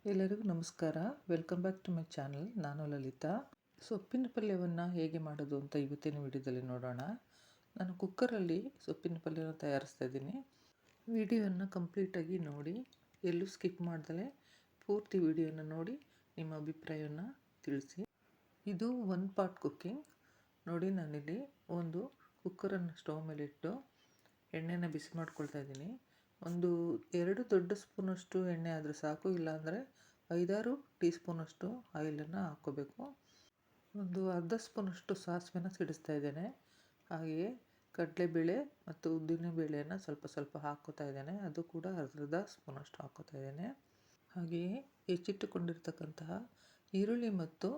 ಎಲ್ಲರಿಗೂ ನಮಸ್ಕಾರ. Welcome back to my channel. ನಾನು ಲಲಿತಾ. ಸೊಪ್ಪಿನ ಪಲ್ಯವನ್ನು ಹೇಗೆ ಮಾಡೋದು ಅಂತ ಇವತ್ತಿನ ವಿಡಿಯೋದಲ್ಲಿ ನೋಡೋಣ. ನಾನು ಕುಕ್ಕರಲ್ಲಿ ಸೊಪ್ಪಿನ ಪಲ್ಯನ ತಯಾರಿಸ್ತಾ ಇದ್ದೀನಿ. ವಿಡಿಯೋವನ್ನು ಕಂಪ್ಲೀಟಾಗಿ ನೋಡಿ, ಎಲ್ಲೂ ಸ್ಕಿಪ್ ಮಾಡ್ದಲೇ ಪೂರ್ತಿ ವಿಡಿಯೋನ ನೋಡಿ ನಿಮ್ಮ ಅಭಿಪ್ರಾಯವನ್ನು ತಿಳಿಸಿ. ಇದು 1 ಪಾಟ್ ಕುಕ್ಕಿಂಗ್. ನೋಡಿ, ನಾನಿಲ್ಲಿ ಒಂದು ಕುಕ್ಕರನ್ನು ಸ್ಟವ್ ಮೇಲೆ ಇಟ್ಟು ಎಣ್ಣೆನ ಬಿಸಿ ಮಾಡ್ಕೊಳ್ತಾ ಇದ್ದೀನಿ. ಒಂದು 2 ದೊಡ್ಡ ಸ್ಪೂನಷ್ಟು ಎಣ್ಣೆ ಆದರೆ ಸಾಕು, ಇಲ್ಲಾಂದರೆ 5-6 ಟೀ ಸ್ಪೂನಷ್ಟು ಆಯಿಲನ್ನು ಹಾಕ್ಕೋಬೇಕು. ಒಂದು ಅರ್ಧ ಸ್ಪೂನಷ್ಟು ಸಾಸಿವೆನ ಸಿಡಿಸ್ತಾ ಇದ್ದೇನೆ. ಹಾಗೆಯೇ ಕಡಲೆಬೇಳೆ ಮತ್ತು ಉದ್ದಿನಬೇಳೆಯನ್ನು ಸ್ವಲ್ಪ ಸ್ವಲ್ಪ ಹಾಕ್ಕೋತಾ ಇದ್ದೇನೆ. ಅದು ಕೂಡ ಅರ್ಧ ಸ್ಪೂನಷ್ಟು ಹಾಕ್ಕೋತಾ ಇದ್ದೇನೆ. ಹಾಗೆಯೇ ಹೆಚ್ಚಿಟ್ಟುಕೊಂಡಿರ್ತಕ್ಕಂತಹ ಈರುಳ್ಳಿ ಮತ್ತು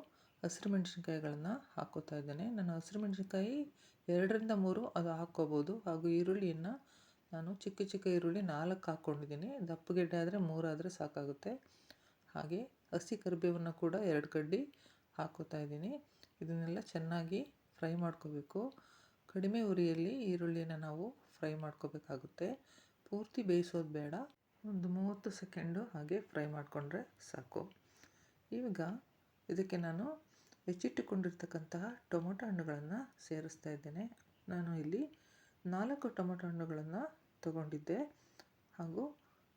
ಹಸಿರು ಮೆಣಸಿನ್ಕಾಯಿಗಳನ್ನು ಹಾಕ್ಕೋತಾ ಇದ್ದೇನೆ. ನಾನು ಹಸಿರು ಮೆಣಸಿನ್ಕಾಯಿ 2-3 ಅದು ಹಾಕ್ಕೋಬೋದು. ಹಾಗೂ ಈರುಳ್ಳಿಯನ್ನು ನಾನು ಚಿಕ್ಕ ಈರುಳ್ಳಿ 4 ಹಾಕ್ಕೊಂಡಿದ್ದೀನಿ. ದಪ್ಪ ಗೆಡ್ಡೆ ಆದರೆ 3 ಆದರೆ ಸಾಕಾಗುತ್ತೆ. ಹಾಗೆ ಹಸಿ ಕರಿಬೇವನ್ನು ಕೂಡ 2 ಕಡ್ಡಿ ಹಾಕ್ಕೋತಾ ಇದ್ದೀನಿ. ಇದನ್ನೆಲ್ಲ ಚೆನ್ನಾಗಿ ಫ್ರೈ ಮಾಡ್ಕೋಬೇಕು. ಕಡಿಮೆ ಉರಿಯಲ್ಲಿ ಈರುಳ್ಳಿನ ನಾವು ಫ್ರೈ ಮಾಡ್ಕೋಬೇಕಾಗುತ್ತೆ. ಪೂರ್ತಿ ಬೇಯಿಸೋದು ಬೇಡ, ಒಂದು 30 ಸೆಕೆಂಡು ಹಾಗೆ ಫ್ರೈ ಮಾಡಿಕೊಂಡ್ರೆ ಸಾಕು. ಈಗ ಇದಕ್ಕೆ ನಾನು ಹೆಚ್ಚಿಟ್ಟುಕೊಂಡಿರ್ತಕ್ಕಂತಹ ಟೊಮೊಟೊ ಹಣ್ಣುಗಳನ್ನು ಸೇರಿಸ್ತಾ ಇದ್ದೇನೆ. ನಾನು ಇಲ್ಲಿ 4 ಟೊಮೊಟೊ ಹಣ್ಣುಗಳನ್ನು ತಗೊಂಡಿದ್ದೆ. ಹಾಗೂ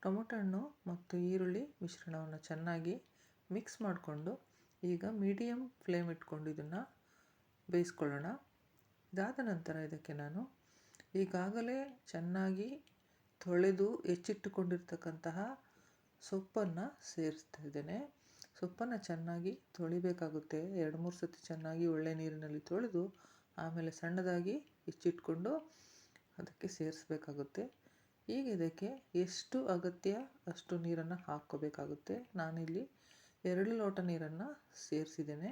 ಟೊಮೊಟೊ ಹಣ್ಣು ಮತ್ತು ಈರುಳ್ಳಿ ಮಿಶ್ರಣವನ್ನು ಚೆನ್ನಾಗಿ ಮಿಕ್ಸ್ ಮಾಡಿಕೊಂಡು ಈಗ ಮೀಡಿಯಮ್ ಫ್ಲೇಮ್ ಇಟ್ಕೊಂಡು ಇದನ್ನು ಬೇಯಿಸ್ಕೊಳ್ಳೋಣ. ಇದಾದ ನಂತರ ಇದಕ್ಕೆ ನಾನು ಈಗಾಗಲೇ ಚೆನ್ನಾಗಿ ತೊಳೆದು ಹೆಚ್ಚಿಟ್ಟುಕೊಂಡಿರ್ತಕ್ಕಂತಹ ಸೊಪ್ಪನ್ನು ಸೇರಿಸ್ತಾ ಇದ್ದೇನೆ. ಸೊಪ್ಪನ್ನು ಚೆನ್ನಾಗಿ ತೊಳಿಬೇಕಾಗುತ್ತೆ. 2-3 ಸತಿ ಚೆನ್ನಾಗಿ ಒಳ್ಳೆ ನೀರಿನಲ್ಲಿ ತೊಳೆದು ಆಮೇಲೆ ಸಣ್ಣದಾಗಿ ಹೆಚ್ಚಿಟ್ಕೊಂಡು ಅದಕ್ಕೆ ಸೇರಿಸ್ಬೇಕಾಗುತ್ತೆ. ಈಗ ಇದಕ್ಕೆ ಎಷ್ಟು ಅಗತ್ಯ ಅಷ್ಟು ನೀರನ್ನು ಹಾಕ್ಕೋಬೇಕಾಗುತ್ತೆ. ನಾನಿಲ್ಲಿ 2 ಲೋಟ ನೀರನ್ನು ಸೇರಿಸಿದ್ದೇನೆ.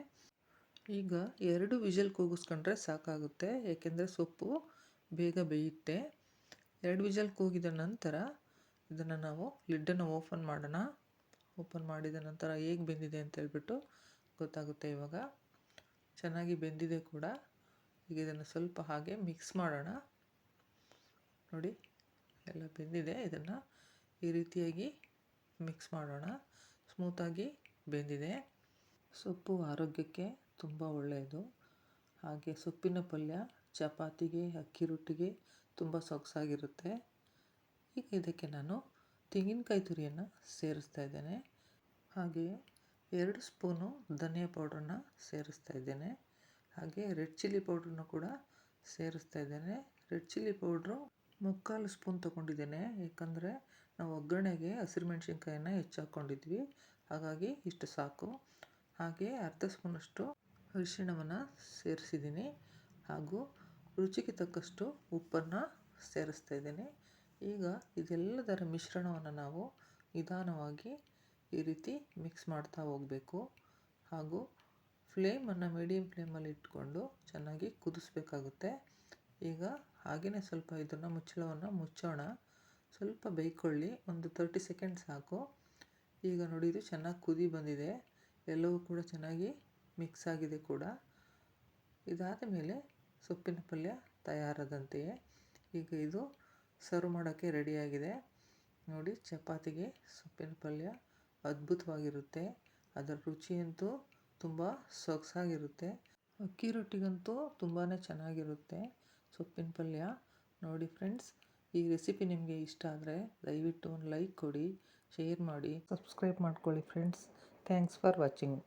ಈಗ 2 ವಿಷಲ್ ಕೂಗಿಸ್ಕೊಂಡ್ರೆ ಸಾಕಾಗುತ್ತೆ, ಏಕೆಂದರೆ ಸೊಪ್ಪು ಬೇಗ ಬೇಯುತ್ತೆ. 2 ವಿಷಲ್ ಕೂಗಿದ ನಂತರ ಇದನ್ನು ನಾವು ಲಿಡ್ಡನ್ನು ಓಪನ್ ಮಾಡೋಣ. ಓಪನ್ ಮಾಡಿದ ನಂತರ ಹೇಗೆ ಬೆಂದಿದೆ ಅಂತ ಹೇಳ್ಬಿಟ್ಟು ಗೊತ್ತಾಗುತ್ತೆ. ಇವಾಗ ಚೆನ್ನಾಗಿ ಬೆಂದಿದೆ ಕೂಡ. ಈಗ ಇದನ್ನು ಸ್ವಲ್ಪ ಹಾಗೆ ಮಿಕ್ಸ್ ಮಾಡೋಣ. ನೋಡಿ, ಎಲ್ಲ ಬೆಂದಿದೆ. ಇದನ್ನು ಈ ರೀತಿಯಾಗಿ ಮಿಕ್ಸ್ ಮಾಡೋಣ. ಸ್ಮೂತಾಗಿ ಬೆಂದಿದೆ. ಸೊಪ್ಪು ಆರೋಗ್ಯಕ್ಕೆ ತುಂಬ ಒಳ್ಳೆಯದು. ಹಾಗೆ ಸೊಪ್ಪಿನ ಪಲ್ಯ ಚಪಾತಿಗೆ, ಅಕ್ಕಿ ರೊಟ್ಟಿಗೆ ತುಂಬ ಸೊಗಸಾಗಿರುತ್ತೆ. ಈಗ ಇದಕ್ಕೆ ನಾನು ತೆಂಗಿನಕಾಯಿ ತುರಿಯನ್ನು ಸೇರಿಸ್ತಾ ಇದ್ದೇನೆ. ಹಾಗೆಯೇ 2 ಸ್ಪೂನು ಧನಿಯಾ ಪೌಡ್ರನ್ನ ಸೇರಿಸ್ತಾ ಇದ್ದೇನೆ. ಹಾಗೆ ರೆಡ್ ಚಿಲ್ಲಿ ಪೌಡ್ರನ್ನ ಕೂಡ ಸೇರಿಸ್ತಾ ಇದ್ದೇನೆ. ರೆಡ್ ಚಿಲ್ಲಿ ಪೌಡ್ರು 3/4 ಸ್ಪೂನ್ ತೊಗೊಂಡಿದ್ದೇನೆ, ಏಕೆಂದರೆ ನಾವು ಒಗ್ಗರಣೆಗೆ ಹಸಿರು ಮೆಣಸಿನ್ಕಾಯನ್ನು ಹೆಚ್ಚು ಹಾಕ್ಕೊಂಡಿದ್ವಿ, ಹಾಗಾಗಿ ಇಷ್ಟು ಸಾಕು. ಹಾಗೆ ಅರ್ಧ ಸ್ಪೂನಷ್ಟು ಅರಿಶಿಣವನ್ನು ಸೇರಿಸಿದ್ದೀನಿ. ಹಾಗೂ ರುಚಿಗೆ ತಕ್ಕಷ್ಟು ಉಪ್ಪನ್ನು ಸೇರಿಸ್ತಾ ಇದ್ದೇನೆ. ಈಗ ಇದೆಲ್ಲದರ ಮಿಶ್ರಣವನ್ನು ನಾವು ನಿಧಾನವಾಗಿ ಈ ರೀತಿ ಮಿಕ್ಸ್ ಮಾಡ್ತಾ ಹೋಗಬೇಕು. ಹಾಗೂ ಫ್ಲೇಮನ್ನು ಮೀಡಿಯಮ್ ಫ್ಲೇಮಲ್ಲಿ ಇಟ್ಕೊಂಡು ಚೆನ್ನಾಗಿ ಕುದಿಸ್ಬೇಕಾಗುತ್ತೆ. ಈಗ ಹಾಗೆಯೇ ಸ್ವಲ್ಪ ಇದನ್ನು ಮುಚ್ಚಳವನ್ನು ಮುಚ್ಚೋಣ. ಸ್ವಲ್ಪ ಬೇಯ್ಕೊಳ್ಳಿ, ಒಂದು 30 ಸೆಕೆಂಡ್ ಸಾಕು. ಈಗ ನೋಡಿ, ಇದು ಚೆನ್ನಾಗಿ ಕುದಿ ಬಂದಿದೆ. ಎಲ್ಲವೂ ಕೂಡ ಚೆನ್ನಾಗಿ ಮಿಕ್ಸ್ ಆಗಿದೆ ಕೂಡ. ಇದಾದ ಮೇಲೆ ಸೊಪ್ಪಿನ ಪಲ್ಯ ತಯಾರಾದಂತೆಯೇ. ಈಗ ಇದು ಸರ್ವ್ ಮಾಡೋಕ್ಕೆ ರೆಡಿಯಾಗಿದೆ. ನೋಡಿ, ಚಪಾತಿಗೆ ಸೊಪ್ಪಿನ ಪಲ್ಯ ಅದ್ಭುತವಾಗಿರುತ್ತೆ. ಅದರ ರುಚಿಯಂತೂ ತುಂಬ ಸೊಗಸಾಗಿರುತ್ತೆ. ಅಕ್ಕಿ ರೊಟ್ಟಿಗಂತೂ ತುಂಬಾ ಚೆನ್ನಾಗಿರುತ್ತೆ ಸೊಪ್ಪಿನ ಪಲ್ಯ. ನೋಡಿ ಫ್ರೆಂಡ್ಸ್, ಈ ರೆಸಿಪಿ ನಿಮಗೆ ಇಷ್ಟ ಆದರೆ ದಯವಿಟ್ಟು ಒಂದು ಲೈಕ್ ಕೊಡಿ, ಶೇರ್ ಮಾಡಿ, ಸಬ್ಸ್ಕ್ರೈಬ್ ಮಾಡ್ಕೊಳ್ಳಿ ಫ್ರೆಂಡ್ಸ್. Thanks for watching.